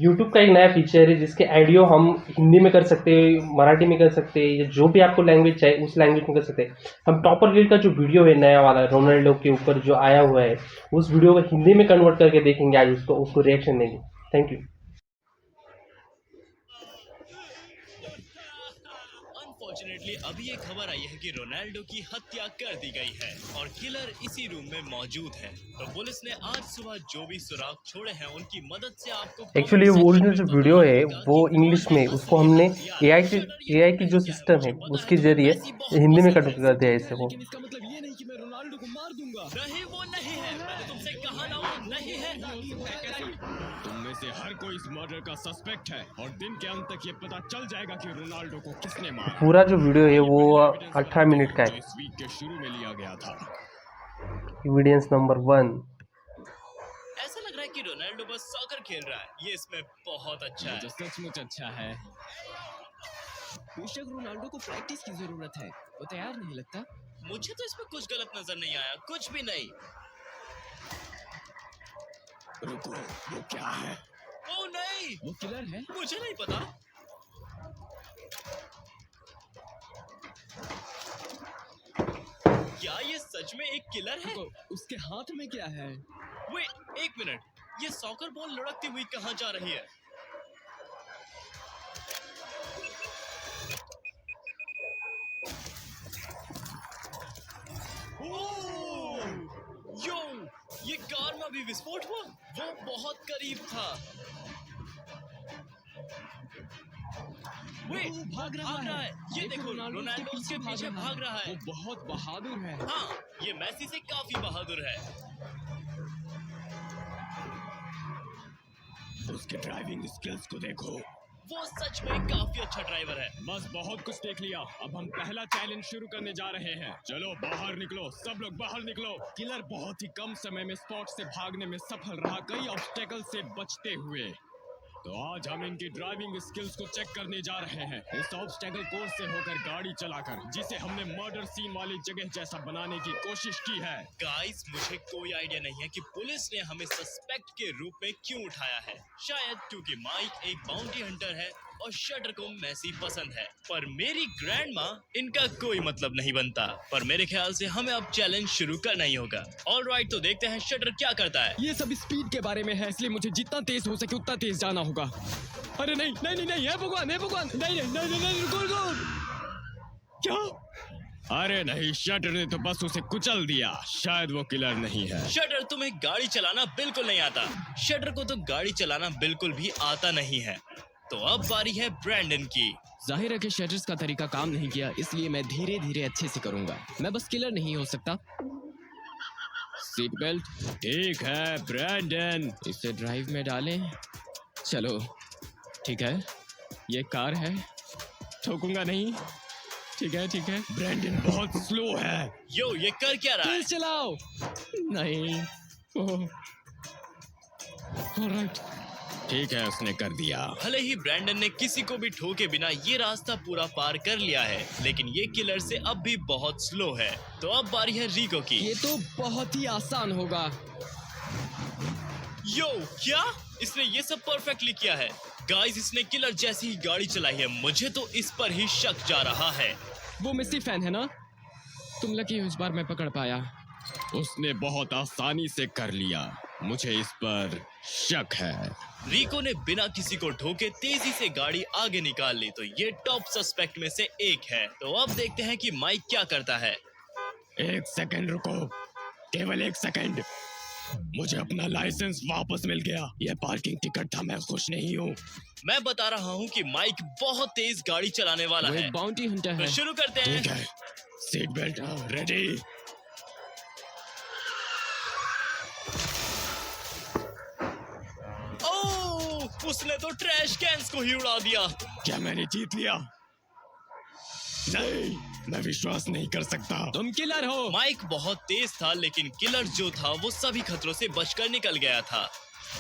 YouTube का एक नया फीचर है जिसके ऑडियो हम हिंदी में कर सकते हैं, मराठी में कर सकते हैं, या जो भी आपको लैंग्वेज चाहिए उस लैंग्वेज में कर सकते हैं। हम टॉपर रील का जो वीडियो है नया वाला रोनाल्डो के ऊपर जो आया हुआ है, उस वीडियो को हिंदी में कन्वर्ट करके देखेंगे आज, उसको रिएक्शन देंगे। Thank you. अनफॉर्चुनेटली अभी एक खबर आई है कि रोनाल्डो की हत्या कर दी गई है और किलर इसी रूम में मौजूद है। तो पुलिस ने आज सुबह जो भी सुराग छोड़े हैं उनकी मदद से आपको एक्चुअली वो ओरिजिनल जो वीडियो है वो इंग्लिश में, उसको हमने एआई की जो सिस्टम है उसके जरिए हिंदी में कन्वर्ट कर दिया है इसे। वो इसका मतलब ये नहीं कि मैं रोनाल्डो को मार दूंगा। नहीं, वो नहीं है। मैंने तुमसे कहा ना, वो नहीं है। तुम में से हर कोई इस मर्डर का सस्पेक्ट है और दिन के अंत तक ये पता चल जाएगा कि रोनाल्डो को किसने मारा। पूरा जो वीडियो है वो 18 मिनट का है। इस वीक के शुरू में लिया गया था। Evidence number 1। ऐसा लग रहा है कि रोनाल्डो बस सॉकर खेल रहा है। ये इसमें बहुत अच्छा है। जो सचमुच अच्छा है। बेशक रोनाल्डो को प्रैक्टिस की जरूरत है, वो तैयार नहीं लगता। मुझे तो इसमें कुछ गलत नजर नहीं आया, कुछ भी नहीं। रुको, वो क्या है? ओ नहीं, वो किलर है। मुझे नहीं पता। क्या ये सच में एक किलर है? रुको, उसके हाथ में क्या है? वे एक मिनट, ये सॉकर बॉल लुढ़कती हुई कहाँ जा रही है? ओह! यो, ये कार में भी विस्फोट हुआ। वो बहुत करीब था। वे वो भाग रहा है। ये देखो, रोनाल्डो उसके पीछे भाग रहा है। वो बहुत बहादुर है। हाँ, ये मेसी से काफी बहादुर है। उसके ड्राइविंग स्किल्स को देखो। वो सच में काफी अच्छा ड्राइवर है। बस बहुत कुछ देख लिया, अब हम पहला चैलेंज शुरू करने जा रहे हैं। चलो बाहर निकलो, सब लोग बाहर निकलो। किलर बहुत ही कम समय में स्पॉट से भागने में सफल रहा, कई ऑब्स्टेकल से बचते हुए। तो आज हम इनकी ड्राइविंग स्किल्स को चेक करने जा रहे हैं, इस ऑब्स्टेकल कोर्स से होकर गाड़ी चलाकर, जिसे हमने मर्डर सीन वाली जगह जैसा बनाने की कोशिश की है। गाइस, मुझे कोई आइडिया नहीं है कि पुलिस ने हमें सस्पेक्ट के रूप में क्यों उठाया है। शायद क्योंकि माइक एक बाउंटी हंटर है और शटर को मैसी पसंद है, पर मेरी ग्रैंड माँ, इनका कोई मतलब नहीं बनता। पर मेरे ख्याल से हमें अब चैलेंज शुरू करना ही होगा। ऑलराइट, तो देखते हैं शटर क्या करता है। ये सब स्पीड के बारे में है, इसलिए मुझे जितना तेज हो सके उतना तेज जाना होगा। अरे नहीं नहीं नहीं नहीं, है भगवान, है भगवान, नहीं नहीं नहीं नहीं, रुको रुको। क्या? अरे नहीं, शटर ने तो बस उसे कुचल दिया। शायद वो किलर नहीं है। शटर, तुम्हें गाड़ी चलाना बिल्कुल नहीं आता। शटर को तो गाड़ी चलाना बिल्कुल भी आता नहीं है। तो अब बारी है ब्रैंडन की। जाहिर है कि शटर्स का तरीका काम नहीं किया, इसलिए मैं धीरे धीरे अच्छे से करूंगा। मैं बस किलर नहीं हो सकता। सीट बेल्ट ठीक है ब्रैंडन। इसे ड्राइव में डालें। चलो ठीक है, ये कार है, ठोकूंगा नहीं। ठीक है ठीक है। ब्रैंडन बहुत स्लो है। यो, ये कर क्या रहा है? तेज चलाओ। नहीं। ओह, ऑलराइट। ठीक है, उसने कर दिया। भले ही ब्रैंडन ने किसी को भी ठोके बिना ये रास्ता पूरा पार कर लिया है, लेकिन ये किलर से अब भी बहुत स्लो है। तो अब बारी है रिको की। ये तो बहुत ही आसान होगा। यो, क्या? इसने ये सब परफेक्टली किया है। गाइस, इसने किलर जैसी ही गाड़ी चलाई है। मुझे तो इस पर ही शक जा रहा है। वो मेसी फैन है ना? तुम लकी हो, इस बार मैं पकड़ पाया। उसने बहुत आसानी से कर लिया, मुझे इस पर शक है। रिको ने बिना किसी को ठोके तेजी से गाड़ी आगे निकाल ली, तो ये टॉप सस्पेक्ट में से एक है। तो अब देखते हैं कि माइक क्या करता है। एक सेकंड रुको, केवल एक सेकंड। मुझे अपना लाइसेंस वापस मिल गया। यह पार्किंग टिकट था, मैं खुश नहीं हूँ। मैं बता रहा हूँ कि माइक बहुत तेज गाड़ी चलाने वाला वो है। एक बाउंटी हंटर तो है। शुरू करते हैं। ठीक है, सीट बेल्ट रेडी। ओह, उसने तो ट्रैश कैंस को ही उड़ा दिया। क्या मैंने जीत लिया? नहीं, मैं विश्वास नहीं कर सकता। तुम किलर हो। माइक बहुत तेज था, लेकिन किलर जो था वो सभी खतरों से बचकर निकल गया था।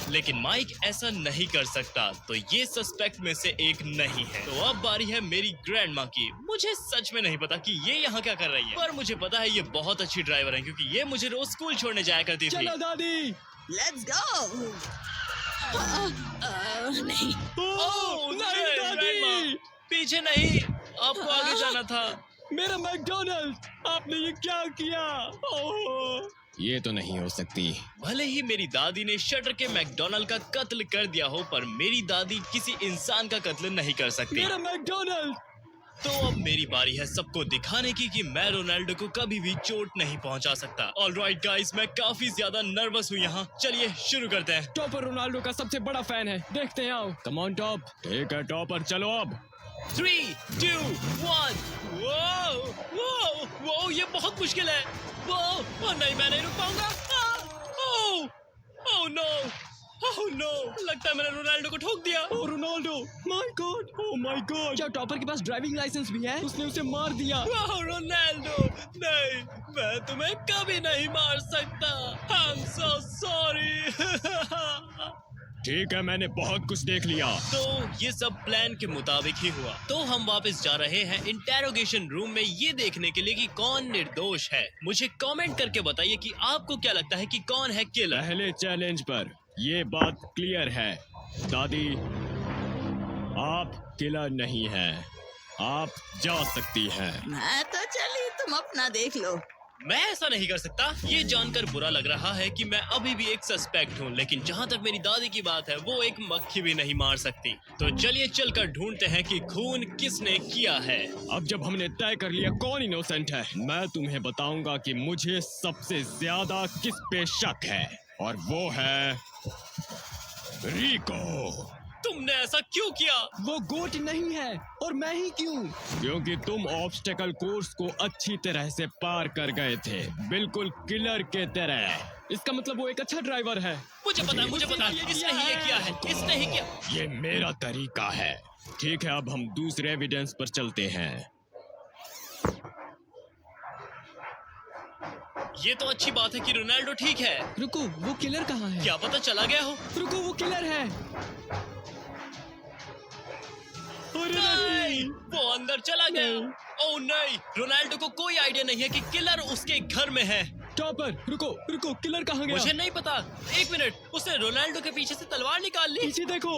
लेकिन माइक ऐसा नहीं कर सकता, तो ये सस्पेक्ट में से एक नहीं है। तो अब बारी है मेरी ग्रैंड माँ की। मुझे सच में नहीं पता कि ये यहाँ क्या कर रही है, पर मुझे पता है ये बहुत अच्छी ड्राइवर है, क्योंकि ये मुझे रोज स्कूल छोड़ने जाया करती थी। चलो दादी। Let's go! नहीं। ओह, नहीं, जय दादी! ग्रैंडमा! पीछे नहीं, आपको आगे जाना था। मेरा मैकडॉनल्ड, आपने ये क्या किया? ओह! ये तो नहीं हो सकती। भले ही मेरी दादी ने शटर के मैकडोनाल्ड का कत्ल कर दिया हो, पर मेरी दादी किसी इंसान का कत्ल नहीं कर सकती। मेरा मैकडॉनल्ड! तो अब मेरी बारी है सबको दिखाने की कि मैं रोनाल्डो को कभी भी चोट नहीं पहुंचा सकता। ऑलराइट गाइस, मैं काफी ज्यादा नर्वस हूँ यहाँ। चलिए शुरू करते हैं। टॉपर रोनाल्डो का सबसे बड़ा फैन है, देखते हैं आओ। Come on top. ठीक है टॉपर, चलो अब। 3, 2, 1। वो वो वो ये बहुत मुश्किल है। वो नहीं, मैं नहीं रुक पाऊंगा। ओह नो, ओह नो, लगता है मैंने रोनाल्डो को ठोक दिया। Oh Ronaldo, my god, oh my god. क्या टॉपर के पास ड्राइविंग लाइसेंस भी है? उसने उसे मार दिया। वाह रोनाल्डो, नहीं, मैं तुम्हें कभी नहीं मार सकता। I am so sorry. ठीक है, मैंने बहुत कुछ देख लिया। तो ये सब प्लान के मुताबिक ही हुआ। तो हम वापस जा रहे हैं इंटेरोगेशन रूम में ये देखने के लिए कि कौन निर्दोष है। मुझे कमेंट करके बताइए कि आपको क्या लगता है कि कौन है किलर। पहले चैलेंज पर ये बात क्लियर है, दादी, आप किलर नहीं हैं। आप जा सकती हैं। मैं तो चली, तुम अपना देख लो। मैं ऐसा नहीं कर सकता। ये जानकर बुरा लग रहा है कि मैं अभी भी एक सस्पेक्ट हूँ, लेकिन जहाँ तक मेरी दादी की बात है, वो एक मक्खी भी नहीं मार सकती। तो चलिए चलकर ढूंढते हैं कि खून किसने किया है। अब जब हमने तय कर लिया कौन इनोसेंट है, मैं तुम्हें बताऊंगा कि मुझे सबसे ज्यादा किस पे शक है, और वो है रिको। तुमने ऐसा क्यों किया? वो गोट नहीं है, और मैं ही क्यों? क्योंकि तुम ऑब्स्टेकल कोर्स को अच्छी तरह से पार कर गए थे, बिल्कुल किलर के तरह। इसका मतलब वो एक अच्छा ड्राइवर है। मुझे पता है, इसने ही ये किया है, इसने ही किया। ये मेरा तरीका है। ठीक है, अब हम दूसरे एविडेंस पर चलते हैं। ये तो अच्छी बात है कि रोनाल्डो ठीक है। रुको, वो किलर कहाँ है? क्या पता चला गया हो। रुको, वो किलर है। नहीं, वो अंदर चला गया। ओह नहीं, रोनाल्डो को कोई आइडिया नहीं है कि किलर उसके घर में है। टॉपर, रुको रुको, किलर कहाँ गया? मुझे नहीं पता। एक मिनट, उसने रोनाल्डो के पीछे से तलवार निकाल ली। पीछे देखो।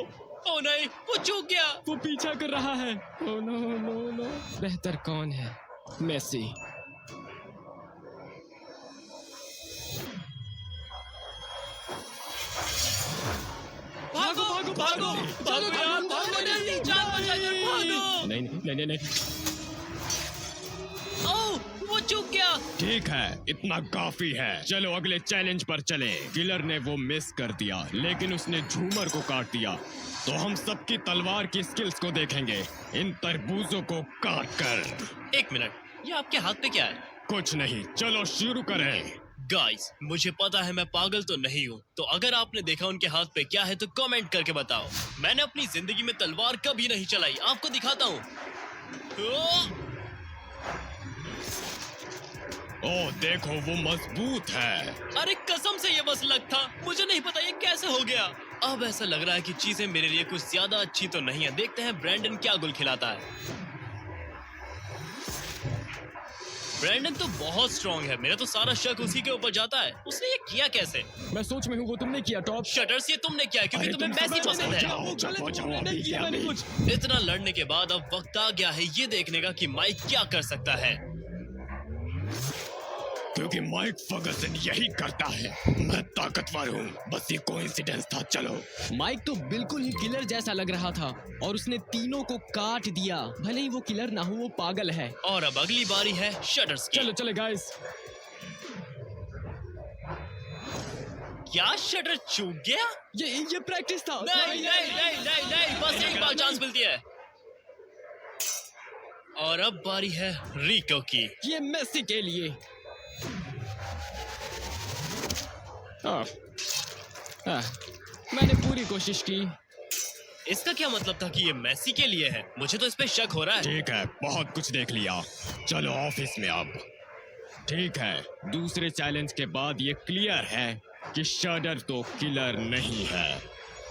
ओह नहीं, वो चूक गया। वो पीछा कर रहा है। Oh no no no. बेहतर कौन है? मेसी। भागो भागो भागो भागो यार, भागो जल्दी, जान बचाकर भागो। नहीं नहीं नहीं नहीं। ओह, वो चूक गया। ठीक है, इतना काफी है। चलो अगले चैलेंज पर चले। किलर ने वो मिस कर दिया, लेकिन उसने झूमर को काट दिया। तो हम सबकी तलवार की स्किल्स को देखेंगे, इन तरबूजों को काट कर। एक मिनट, ये आपके हाथ पे क्या है? कुछ नहीं, चलो शुरू करें। गाइस, मुझे पता है मैं पागल तो नहीं हूँ, तो अगर आपने देखा उनके हाथ पे क्या है तो कमेंट करके बताओ। मैंने अपनी जिंदगी में तलवार कभी नहीं चलाई, आपको दिखाता हूँ। ओह देखो, वो मजबूत है। अरे कसम से ये बस लक था, मुझे नहीं पता ये कैसे हो गया। अब ऐसा लग रहा है कि चीजें मेरे लिए कुछ ज्यादा अच्छी तो नहीं है। देखते हैं ब्रैंडन क्या गुल खिलाता है। ब्रैंडन तो बहुत स्ट्रॉन्ग है, मेरा तो सारा शक उसी के ऊपर जाता है। उसने ये किया कैसे? मैं सोच में हूँ वो तुमने किया टॉप। शटर्स, ये तुमने किया क्योंकि तुम्हें मैसी पसंद है। इतना लड़ने के बाद अब वक्त आ गया है ये देखने का कि माइक क्या कर सकता है। क्योंकि माइक फर्गसन यही करता है। मैं ताकतवर हूँ, बस ये कोइंसिडेंस था। चलो। माइक तो बिल्कुल ही किलर जैसा लग रहा था, और उसने तीनों को काट दिया। भले ही वो किलर ना हो, वो पागल है। और अब अगली बारी है शटर्स की। चलो चले गाइस। क्या शटर चूक गया? ये प्रैक्टिस था। नहीं नहीं नहीं नहीं नहीं, बस एक बार चांस मिलती है। और अब बारी है रिको की। ये मेसी के लिए। मैंने पूरी कोशिश की। इसका क्या मतलब था कि ये मेसी के लिए है? मुझे तो इस पे शक हो रहा है। ठीक है, बहुत कुछ देख लिया। चलो ऑफिस में अब। ठीक है, दूसरे चैलेंज के बाद ये क्लियर है कि शटर तो किलर नहीं है।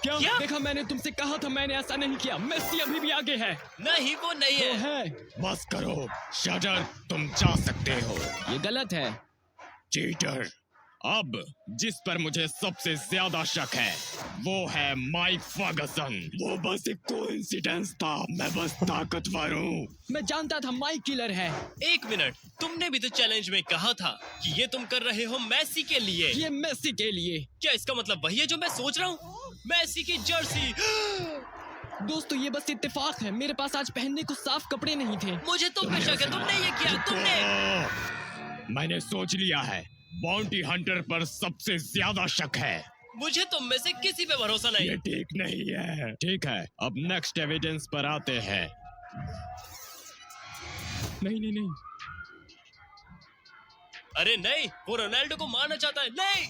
क्या? देखा, मैंने तुमसे कहा था, मैंने ऐसा नहीं किया। मेसी अभी भी आगे है। नहीं, वो नहीं है। वो है। बस करो शटर, तुम जा सकते हो। ये गलत है। चीटर, अब जिस पर मुझे सबसे ज्यादा शक है वो है माइक फर्गसन। वो बस एक कोइंसिडेंस था, मैं बस ताकतवर हूँ। मैं जानता था माइक किलर है। एक मिनट, तुमने भी तो चैलेंज में कहा था कि ये तुम कर रहे हो मैसी के लिए। ये मेसी के लिए। क्या इसका मतलब वही है जो मैं सोच रहा हूँ? मैसी की जर्सी। दोस्तों ये बस इत्तेफाक है, मेरे पास आज पहनने को साफ कपड़े नहीं थे। मुझे तुम पे शक है, तुमने ये किया, तुमने। मैंने सोच लिया है, बाउंटी हंटर पर सबसे ज्यादा शक है। मुझे तुम में से किसी पे भरोसा नहीं। ये ठीक नहीं है। ठीक है, अब नेक्स्ट एविडेंस पर आते हैं। नहीं नहीं नहीं, अरे नहीं, वो रोनाल्डो को मारना चाहता है। नहीं,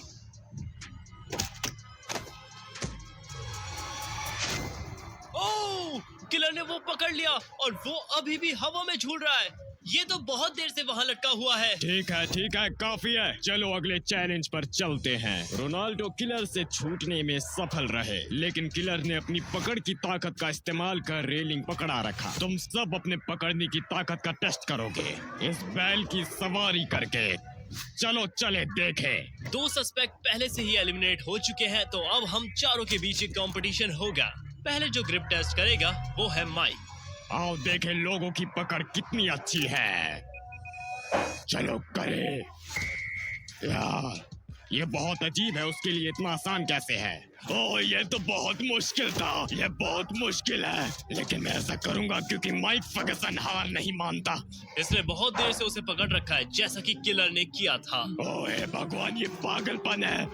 ओह, किलर ने वो पकड़ लिया और वो अभी भी हवा में झूल रहा है। ये तो बहुत देर से वहाँ लटका हुआ है। ठीक है, काफी है। चलो अगले चैलेंज पर चलते हैं। रोनाल्डो किलर से छूटने में सफल रहे, लेकिन किलर ने अपनी पकड़ की ताकत का इस्तेमाल कर रेलिंग पकड़ा रखा। तुम सब अपने पकड़ने की ताकत का टेस्ट करोगे इस बैल की सवारी करके। चलो चले देखें। 2 सस्पेक्ट पहले से ही एलिमिनेट हो चुके हैं, तो अब हम चारों के बीच एक कंपटीशन होगा। पहले जो ग्रिप टेस्ट करेगा वो है माइक। आओ देखें लोगों की पकड़ कितनी अच्छी है। चलो करे। यार ये बहुत अजीब है, उसके लिए इतना आसान कैसे है? ओह ये तो बहुत मुश्किल था, ये बहुत मुश्किल है, लेकिन मैं ऐसा करूंगा क्योंकि माइक फर्गसन हार नहीं मानता। इसने बहुत देर से उसे पकड़ रखा है, जैसा कि किलर ने किया था। ओए भगवान, ये पागलपन है,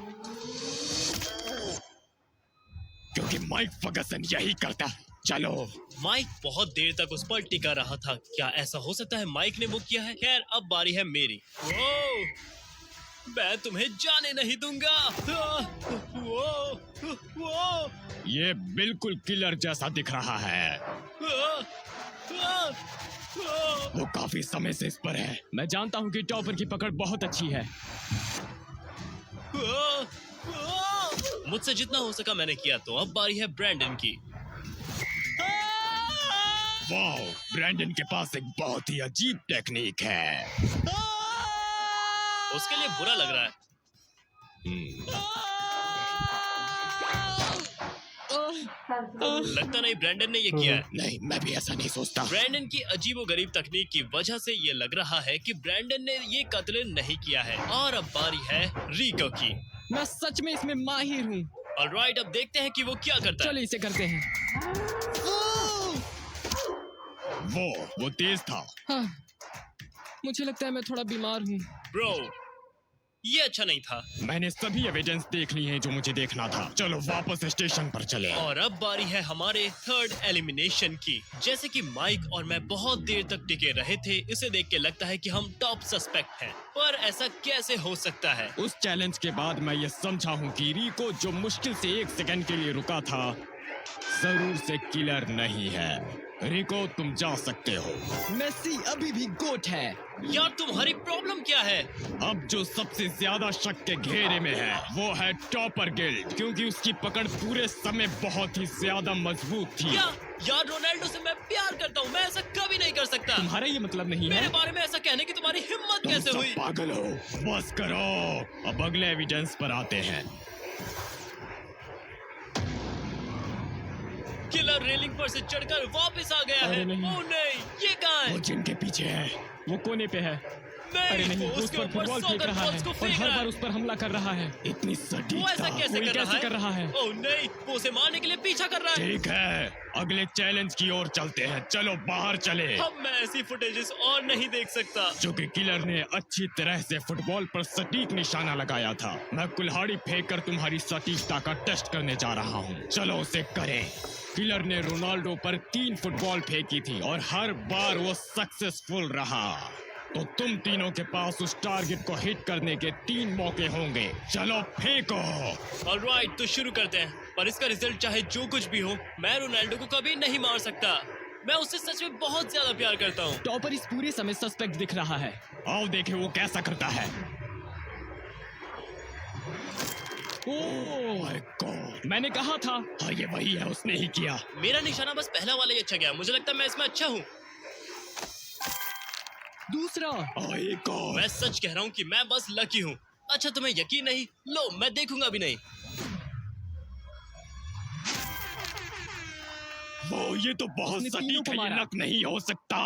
क्योंकि माइक फर्गसन यही करता है। चलो। माइक बहुत देर तक उस पर टिका रहा था। क्या ऐसा हो सकता है माइक ने वो किया है? खैर अब बारी है मेरी। ओह, मैं तुम्हें जाने नहीं दूंगा। ये बिल्कुल किलर जैसा दिख रहा है। वो काफी समय से इस पर है। मैं जानता हूँ कि टॉपर की पकड़ बहुत अच्छी है। मुझसे जितना हो सका मैंने किया, तो अब बारी है ब्रैंडन की। वाओ, ब्रैंडन के पास एक बहुत ही अजीब टेक्निक है। उसके लिए बुरा लग रहा है। लगता नहीं ब्रैंडन ने ये किया है। नहीं, मैं भी ऐसा नहीं सोचता। ब्रैंडन की अजीबोगरीब तकनीक की वजह से ये लग रहा है कि ब्रैंडन ने ये कत्ल नहीं किया है। और अब बारी है रिको की। मैं सच में इसमें माहिर हूँ। ऑलराइट, अब देखते हैं कि वो क्या करता है। चलो इसे करते हैं। वो तेज था। हाँ, मुझे लगता है मैं थोड़ा बीमार हूँ। ब्रो, ये अच्छा नहीं था। मैंने सभी एविडेंस देख ली हैं जो मुझे देखना था। चलो वापस स्टेशन पर चले। और अब बारी है हमारे थर्ड एलिमिनेशन की। जैसे कि माइक और मैं बहुत देर तक टिके रहे थे, इसे देख के लगता है कि हम टॉप सस्पेक्ट हैं। पर ऐसा कैसे हो सकता है? उस चैलेंज के बाद मैं ये समझा हूँ कि रिको जो मुश्किल से 1 सेकंड के लिए रुका था, जरूर से किलर नहीं है। रिको तुम जा सकते हो। मेसी अभी भी गोट है। यार तुम्हारी प्रॉब्लम क्या है? अब जो सबसे ज्यादा शक के घेरे में है वो है टॉपर गिल्ड, क्योंकि उसकी पकड़ पूरे समय बहुत ही ज्यादा मजबूत थी। क्या? यार रोनाल्डो से मैं प्यार करता हूँ, मैं ऐसा कभी नहीं कर सकता। तुम्हारा ये मतलब नहीं मेरे है? बारे में ऐसा कहने की तुम्हारी हिम्मत तुम कैसे सब हुई? पागल हो, बस करो। अब अगले एविडेंस पर आते हैं। किलर रेलिंग पर से चढ़कर वापस आ गया अरे है। नहीं। ओह नहीं, ये कहाँ है? वो जिनके पीछे है। वो कोने पे है। अरे नहीं, वो उस उसके पर ऊपर फुटबॉल फेंक सॉकर रहा है बॉल्स को और फेंक हर रहा बार है। उस पर हमला कर रहा है। इतनी वो ऐसा सटीकता। कैसे कोई कर रहा कैसे है? कर रहा है? ओह नहीं, वो उसे मारने के लिए पीछा कर रहा है। ठीक है, अगले चैलेंज की ओर चलते हैं। चलो बाहर चले। अब मैं ऐसी फुटेजेस और नहीं देख सकता। क्योंकि किलर ने अच्छी तरह से फुटबॉल पर सटीक निशाना लगाया था। मैं कुल्हाड़ी फेंककर तुम्हारी सटीकता का टेस्ट करने जा रहा हूँ। चलो उसे करें। किलर ने रोनाल्डो पर 3 फुटबॉल फेंकी थी और हर बार वो सक्सेसफुल रहा। तो तुम तीनों के पास उस टारगेट को हिट करने के 3 मौके होंगे। चलो फेंको। ऑलराइट, तो शुरू करते हैं। पर इसका रिजल्ट चाहे जो कुछ भी हो, मैं रोनाल्डो को कभी नहीं मार सकता। मैं उससे सच में बहुत ज्यादा प्यार करता हूँ। टॉपर इस पूरे समय सस्पेक्ट दिख रहा है। आओ देखें वो कैसा करता है। ओह, माय गॉड, मैंने कहा था। हाँ ये वही है, उसने ही किया। मेरा निशाना बस पहला वाला ही अच्छा गया। मुझे लगता है मैं इसमें अच्छा हूँ। दूसरा। एक और। मैं सच कह रहा हूँ कि मैं बस लकी हूँ। अच्छा तुम्हें यकीन नहीं? लो मैं देखूंगा भी नहीं। वो ये तो बहुत उसने तीनों सटीक को है, ये मारा। नक नहीं हो सकता।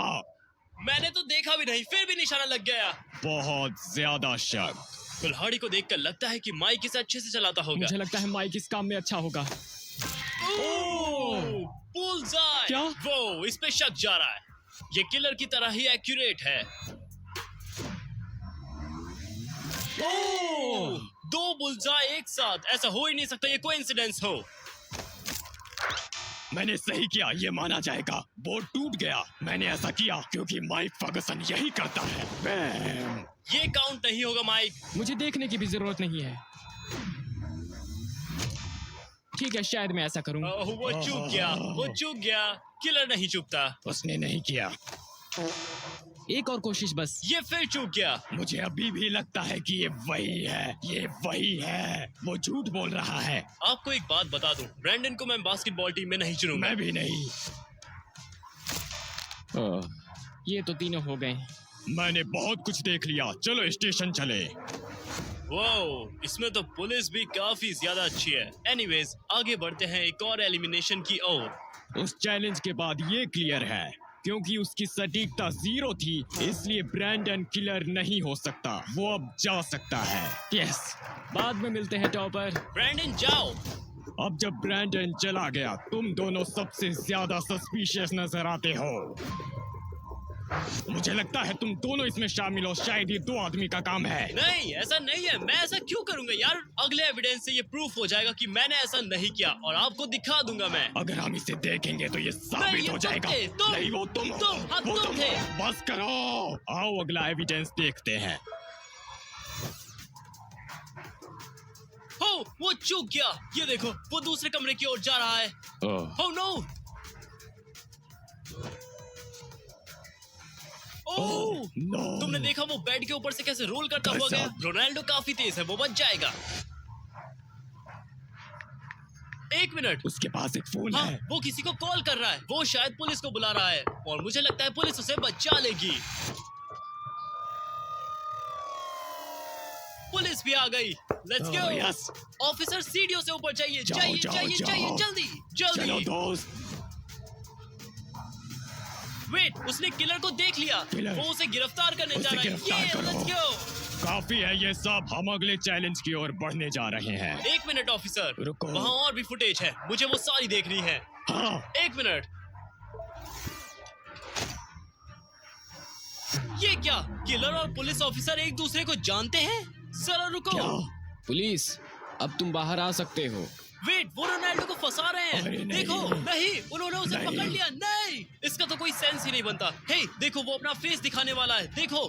मैंने तो देखा भी नहीं, फिर भी निशाना लग गया। बहुत ज्यादा शक। कुल्हाड़ी को देखकर लगता है कि माइक इसे अच्छे से चलाता होगा। मुझे लगता है माइक इस काम में अच्छा होगा। बुलजाई! क्या? वो इस पे शक जा रहा है। ये किलर की तरह ही एक्यूरेट है। दो बुलजाई एक साथ, ऐसा हो ही नहीं सकता, ये कोइंसिडेंस हो। मैंने सही किया, ये माना जाएगा। बोर्ड टूट गया। मैंने ऐसा किया क्योंकि माइक फर्गसन यही करता है। बैम। ये काउंट नहीं होगा माइक। मुझे देखने की भी जरूरत नहीं है। ठीक है, शायद मैं ऐसा करूं। वो चूक गया, वो चूक गया। किलर नहीं चूकता। उसने नहीं किया। एक और कोशिश बस। ये फिर चूक गया। मुझे अभी भी लगता है कि ये वही है, ये वही है। वो झूठ बोल रहा है। आपको एक बात बता दूं, ब्रैंडन को मैं बास्केटबॉल टीम में नहीं चुनूंगा। मैं भी नहीं। ये तो तीनों हो गए। मैंने बहुत कुछ देख लिया, चलो स्टेशन चले। वो इसमें तो पुलिस भी काफी ज्यादा अच्छी है। एनीवेज आगे बढ़ते हैं एक और एलिमिनेशन की ओर। उस चैलेंज के बाद ये क्लियर है, क्योंकि उसकी सटीकता 0 थी, इसलिए ब्रैंडन किलर नहीं हो सकता। वो अब जा सकता है। यस, बाद में मिलते हैं टॉपर। ब्रैंडन जाओ। अब जब ब्रैंडन चला गया, तुम दोनों सबसे ज्यादा सस्पिशियस नजर आते हो। मुझे लगता है तुम दोनों इसमें शामिल हो। शायद ये 2 आदमी का काम है। नहीं, ऐसा नहीं है। मैं ऐसा क्यों करूंगा यार? अगले एविडेंस से ये प्रूफ हो जाएगा कि मैंने ऐसा नहीं किया, और आपको दिखा दूंगा मैं। अगर हम इसे देखेंगे तो ये नहीं, साबित ये हो तुम जाएगा। थे, तुम। नहीं, वो तुम हो। हाँ, वो तुम थे। हो। बस करो। आओ अगला एविडेंस देखते हैं। हो, वो चूक गया। ये देखो, वो दूसरे कमरे की ओर जा रहा है। हो नो! ओह! नो। तुमने देखा वो बेड के ऊपर से कैसे रोल करता हुआ गया? रोनाल्डो काफी तेज है, वो बच जाएगा। 1 मिनट। उसके पास एक फोन हाँ, है। वो किसी को कॉल कर रहा है। वो शायद पुलिस को बुला रहा है, और मुझे लगता है पुलिस उसे बचा लेगी। पुलिस भी आ गई। Let's go. यस। ऑफिसर सीढ़ियों से ऊपर जाइए, जाओ, जाइए, जाओ, जाइए, जाओ। जाइए, जल्दी, चलो जल्दी। दोस्त। वेट, उसने किलर को देख लिया। किलर। वो उसे गिरफ्तार करने उसे जा रहा है। गिरफ्तार ये, करो। Let's go. काफी है ये सब, हम अगले चैलेंज की ओर बढ़ने जा रहे हैं। 1 मिनट ऑफिसर, रुको। वहाँ और भी फुटेज है, मुझे वो सारी देखनी है। हाँ। 1 मिनट। ये क्या? किलर और पुलिस ऑफिसर एक दूसरे को जानते हैं? जरा रुको। क्या? पुलिस, अब तुम बाहर आ सकते हो। वेट, वो रोनाल्डो को फंसा रहे हैं। अरे नहीं। देखो, नहीं, उन्होंने उसे नहीं। पकड़ लिया। नहीं, इसका तो कोई सेंस ही नहीं बनता। हे, देखो वो अपना फेस दिखाने वाला है। देखो।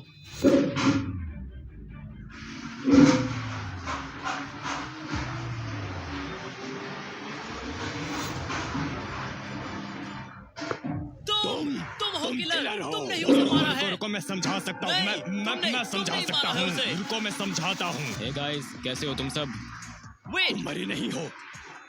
तुम हो किलर। हो। तुमने ही उसे मारा रुको, है। रुको, मैं समझा सकता हूँ। नहीं, तुम नहीं, मैं तुम समझा नहीं सकता मारा है हूँ। उसे। रुको, मैं समझाता हूँ। हे गाइस, कैसे हो तुम सब? वेट, तुम मरी नहीं हो।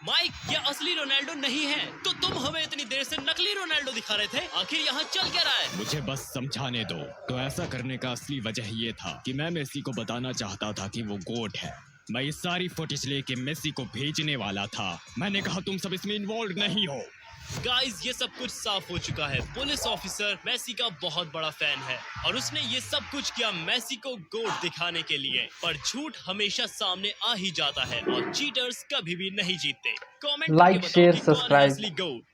माइक, ये असली रोनाल्डो नहीं है। तो तुम हमें इतनी देर से नकली रोनाल्डो दिखा रहे थे। आखिर यहाँ चल क्या रहा है? मुझे बस समझाने दो। तो ऐसा करने का असली वजह ये था कि मैं मेसी को बताना चाहता था कि वो गोट है। मैं ये सारी फुटेज लेके मेसी को भेजने वाला था। मैंने कहा तुम सब इसमें इन्वॉल्व नहीं हो। गाइस, ये सब कुछ साफ हो चुका है। पुलिस ऑफिसर मेसी का बहुत बड़ा फैन है, और उसने ये सब कुछ किया मेसी को गोट दिखाने के लिए। पर झूठ हमेशा सामने आ ही जाता है, और चीटर्स कभी भी नहीं जीतते। Comment Like, share, subscribe. गोट।